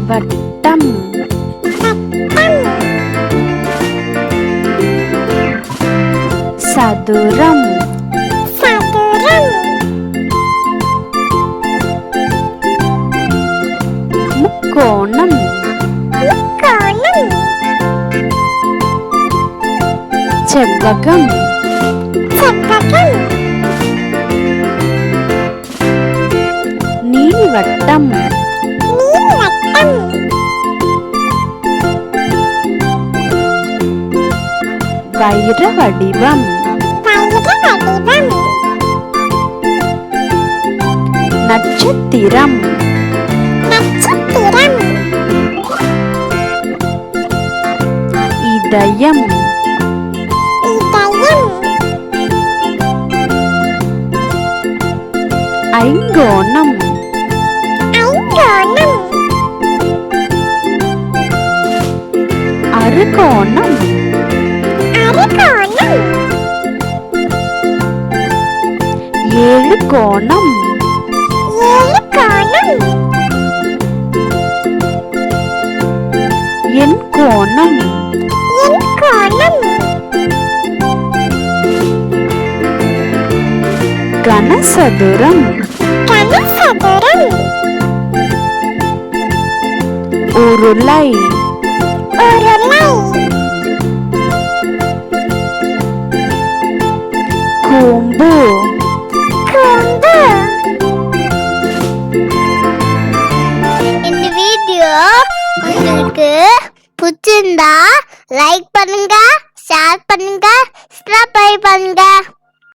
வட்டம் சதுரம் முக்கோணம் செவ்வகம் நீள்வட்டம் வைர வடிவம் நட்சத்திரம் இதயம் ஐங்கோணம் அறுகோணம் ஏழு கோணம் எண்கோணம் கனசதுரம் உருளை கூம்பு இந்த வீடியோ உங்களுக்கு பிடிச்சிருந்தா லைக் பண்ணுங்க, ஷேர் பண்ணுங்க, சப்ஸ்கிரைப் பண்ணுங்க.